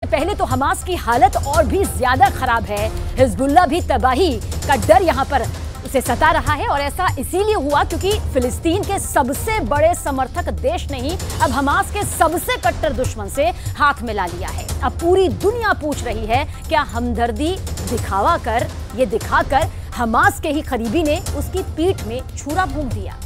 पहले तो हमास की हालत और भी ज्यादा खराब है। हिजबुल्लाह भी तबाही का डर यहां पर उसे सता रहा है और ऐसा इसीलिए हुआ क्योंकि फिलिस्तीन के सबसे बड़े समर्थक देश ने ही अब हमास के सबसे कट्टर दुश्मन से हाथ मिला लिया है। अब पूरी दुनिया पूछ रही है क्या हमदर्दी दिखाकर हमास के ही करीबी ने उसकी पीठ में छुरा भोंक दिया।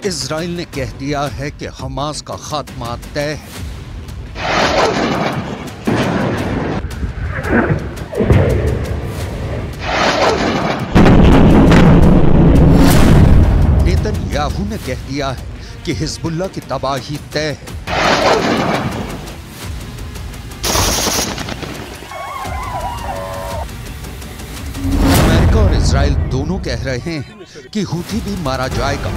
इजराइल ने कह दिया है कि हमास का खात्मा तय है। नेतन्याहू ने कह दिया है कि हिजबुल्लाह की तबाही तय है। अमेरिका और इजराइल दोनों कह रहे हैं कि हूथी भी मारा जाएगा।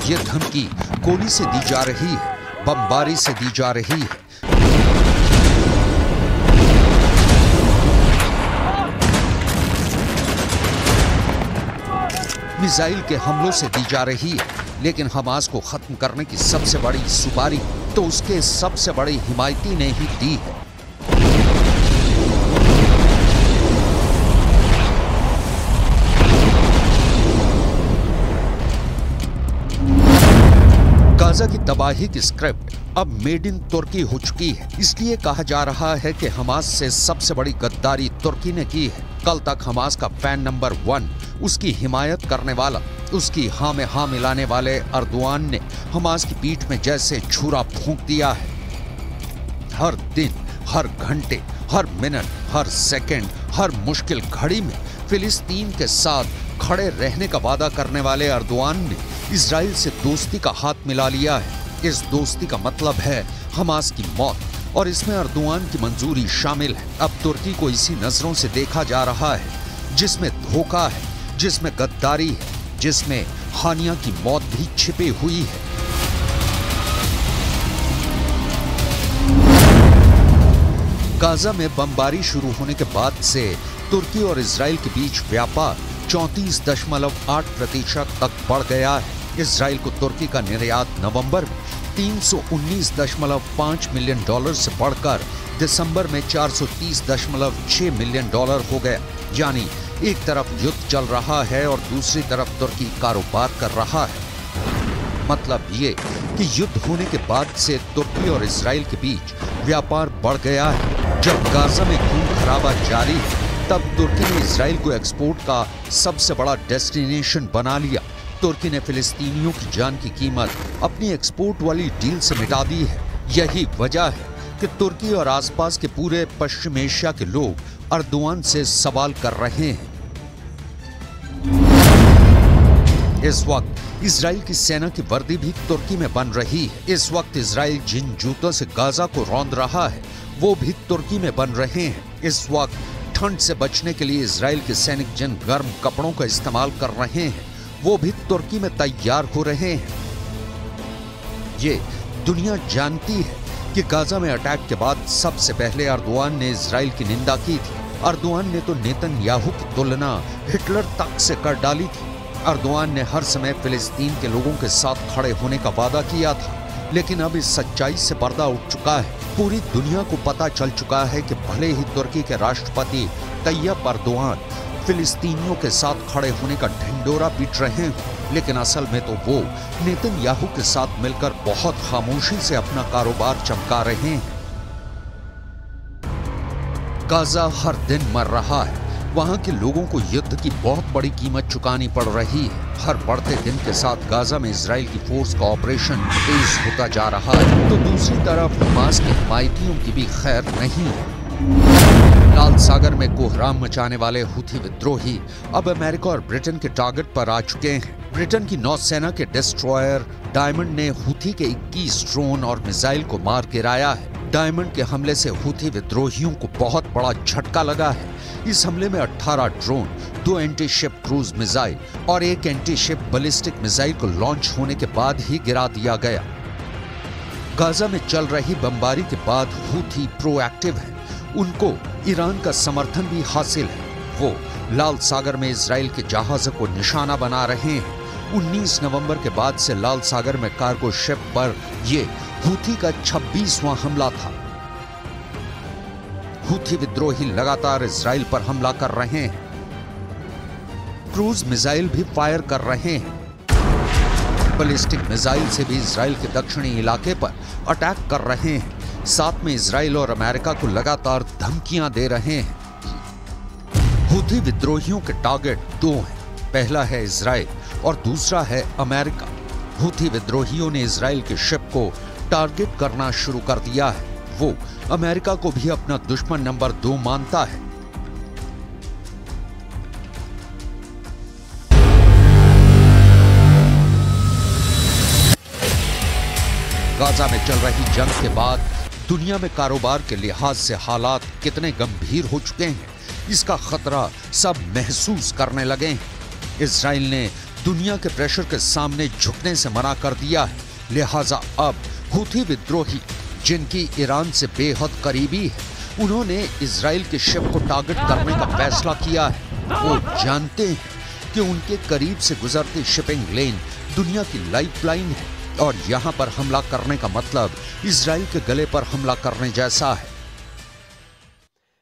ये धमकी गोली से दी जा रही है, बमबारी से दी जा रही है। मिसाइल के हमलों से दी जा रही है, लेकिन हमास को खत्म करने की सबसे बड़ी सुपारी तो उसके सबसे बड़े हिमायती ने ही दी है। गाजा की तबाही की स्क्रिप्ट अब मेड इन तुर्की हो चुकी है। इसलिए कहा जा रहा है कि हमास से सबसे बड़ी गद्दारी तुर्की ने की है। कल तक हमास का फैन नंबर 1, उसकी हिमायत करने वाला, उसकी हाँ में हाँ मिलाने वाले अर्दोआन ने हमास की पीठ में जैसे छुरा फूंक दिया है। हर दिन, हर घंटे, हर मिनट, हर सेकंड, हर मुश्किल घड़ी में फिलिस्तीन के साथ खड़े रहने का वादा करने वाले अर्दोआन ने इजराइल से दोस्ती का हाथ मिला लिया है। इस दोस्ती का मतलब है हमास की मौत और इसमें अर्दोआन की मंजूरी शामिल है। अब तुर्की को इसी नजरों से देखा जा रहा है जिसमें धोखा है, जिसमें गद्दारी है, जिसमें हानिया की मौत भी छिपी हुई है। गाजा में बमबारी शुरू होने के बाद से तुर्की और इजराइल के बीच व्यापार 34.8% तक बढ़ गया है। इजराइल को तुर्की का निर्यात नवंबर में $319.5 मिलियन से बढ़कर दिसंबर में $430.6 मिलियन हो गया। यानी एक तरफ युद्ध चल रहा है और दूसरी तरफ तुर्की कारोबार कर रहा है। मतलब ये कि युद्ध होने के बाद से तुर्की और इजराइल के बीच व्यापार बढ़ गया है। जब गाजा में खून खराबा जारी है तब तुर्की ने इजराइल को एक्सपोर्ट का सबसे बड़ा डेस्टिनेशन बना लिया। तुर्की ने फिलिस्तीनियों की जान की कीमत अपनी एक्सपोर्ट वाली डील से मिटा दी है। यही वजह है कि तुर्की और आसपास के पूरे पश्चिम एशिया के लोग अर्दोआन से सवाल कर रहे हैं। इस वक्त इजराइल की सेना की वर्दी भी तुर्की में बन रही है। इस वक्त इजराइल जिन जूतों से गाजा को रौंद रहा है वो भी तुर्की में बन रहे हैं। इस वक्त ठंड से बचने के लिए इजराइल के सैनिक जिन गर्म कपड़ों का इस्तेमाल कर रहे हैं वो भी तुर्की में तैयार हो रहे हैं। ये दुनिया जानती है कि गाजा में अटैक के बाद सबसे पहले अर्दोआन ने इजराइल की निंदा की थी। अर्दोआन ने तो नेतन्याहू की तुलना हिटलर तक से कर डाली थी। अर्दोआन ने हर समय फिलिस्तीन के लोगों के साथ खड़े होने का वादा किया था, लेकिन अब इस सच्चाई से पर्दा उठ चुका है। पूरी दुनिया को पता चल चुका है कि भले ही तुर्की के राष्ट्रपति तैयब अर्दोआन फिलिस्तीनियों के साथ खड़े होने का ढिंडोरा पीट रहे हैं, लेकिन असल में तो वो नेतन्याहू के साथ मिलकर बहुत खामोशी से अपना कारोबार चमका रहे हैं। गाजा हर दिन मर रहा है। वहां के लोगों को युद्ध की बहुत बड़ी कीमत चुकानी पड़ रही है। हर बढ़ते दिन के साथ गाजा में इजराइल की फोर्स का ऑपरेशन तेज होता जा रहा है, तो दूसरी तरफ हमास के हिमायतियों की भी खैर नहीं है। लाल सागर में कोहराम मचाने वाले हुथी विद्रोही अब अमेरिका और ब्रिटेन के टारगेट पर आ चुके हैं। ब्रिटेन की नौसेना के डिस्ट्रॉयर डायमंड ने हुथी के 21 ड्रोन और मिसाइल को मार गिराया है। डायमंड के हमले से हुथी विद्रोहियों को बहुत बड़ा झटका लगा है। इस हमले में 18 drone, 2 anti ship cruise missile और 1 एंटी शिप बैलिस्टिक मिसाइल को लॉन्च होने के बाद ही गिरा दिया गया। गाजा में चल रही बमबारी के बाद हुथी प्रोएक्टिव है। उनको ईरान का समर्थन भी हासिल है। वो लाल सागर में इजराइल के जहाजों को निशाना बना रहे हैं। 19 नवंबर के बाद से लाल सागर में कार्गो शिप पर ये हुथी का 26वां हमला था। हुथी विद्रोही लगातार इजराइल पर हमला कर रहे हैं। क्रूज मिसाइल भी फायर कर रहे हैं। बैलिस्टिक मिसाइल से भी इजराइल के दक्षिणी इलाके पर अटैक कर रहे हैं। साथ में इजराइल और अमेरिका को लगातार धमकियां दे रहे हैं। हुथी विद्रोहियों के टारगेट 2 हैं। पहला है इजराइल और दूसरा है अमेरिका। हुथी विद्रोहियों ने इजराइल के शिप को टारगेट करना शुरू कर दिया है। वो अमेरिका को भी अपना दुश्मन नंबर 2 मानता है। गाजा में चल रही जंग के बाद दुनिया में कारोबार के लिहाज से हालात कितने गंभीर हो चुके हैं, इसका खतरा सब महसूस करने लगे हैं। इजराइल ने दुनिया के प्रेशर के सामने झुकने से मना कर दिया है। लिहाजा अब हुथी विद्रोही, जिनकी ईरान से बेहद करीबी है, उन्होंने इजराइल के शिप को टारगेट करने का फैसला किया है। वो जानते हैं कि उनके करीब से गुजरती शिपिंग लेन दुनिया की लाइफलाइन है और यहां पर हमला करने का मतलब इजराइल के गले पर हमला करने जैसा है।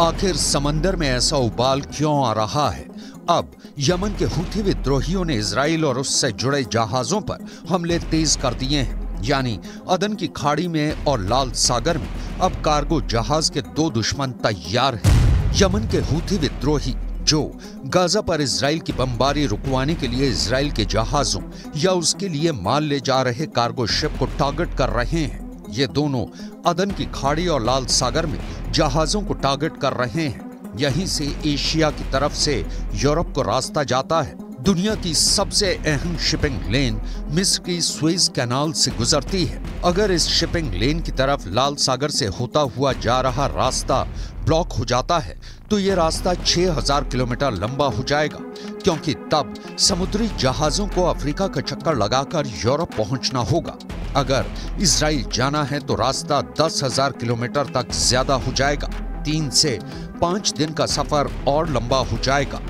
आखिर समंदर में ऐसा उबाल क्यों आ रहा है? अब यमन के हुथी विद्रोहियों ने इजराइल और उससे जुड़े जहाजों पर हमले तेज कर दिए हैं। यानी अदन की खाड़ी में और लाल सागर में अब कार्गो जहाज के 2 दुश्मन तैयार हैं। यमन के हुथी विद्रोही जो गाजा पर इजराइल की बमबारी रुकवाने के लिए इजराइल के जहाजों या उसके लिए माल ले जा रहे कार्गो शिप को टारगेट कर रहे हैं। ये दोनों अदन की खाड़ी और लाल सागर में जहाजों को टारगेट कर रहे हैं। यहीं से एशिया की तरफ से यूरोप को रास्ता जाता है। दुनिया की सबसे अहम शिपिंग लेन मिस्र की सुएज कैनाल से गुजरती है। अगर इस शिपिंग लेन की तरफ लाल सागर से होता हुआ जा रहा रास्ता ब्लॉक हो जाता है तो ये रास्ता 6000 किलोमीटर लंबा हो जाएगा, क्योंकि तब समुद्री जहाजों को अफ्रीका का चक्कर लगाकर यूरोप पहुंचना होगा। अगर इजराइल जाना है तो रास्ता 10,000 किलोमीटर तक ज्यादा हो जाएगा। 3 से 5 दिन का सफर और लंबा हो जाएगा।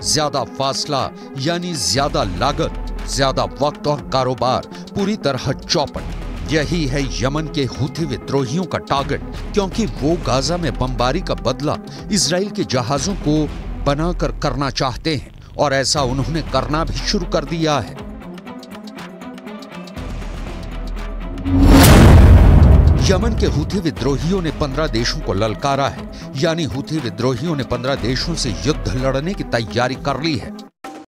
ज्यादा फासला यानी ज्यादा लागत, ज्यादा वक्त और कारोबार, पूरी तरह चौपट। यही है यमन के हुथी विद्रोहियों का टारगेट, क्योंकि वो गाजा में बमबारी का बदला इजराइल के जहाजों को बनाकर करना चाहते हैं और ऐसा उन्होंने करना भी शुरू कर दिया है। यमन के हुथी विद्रोहियों ने 15 देशों को ललकारा है। यानी हुथी विद्रोहियों ने 15 देशों से युद्ध लड़ने की तैयारी कर ली है।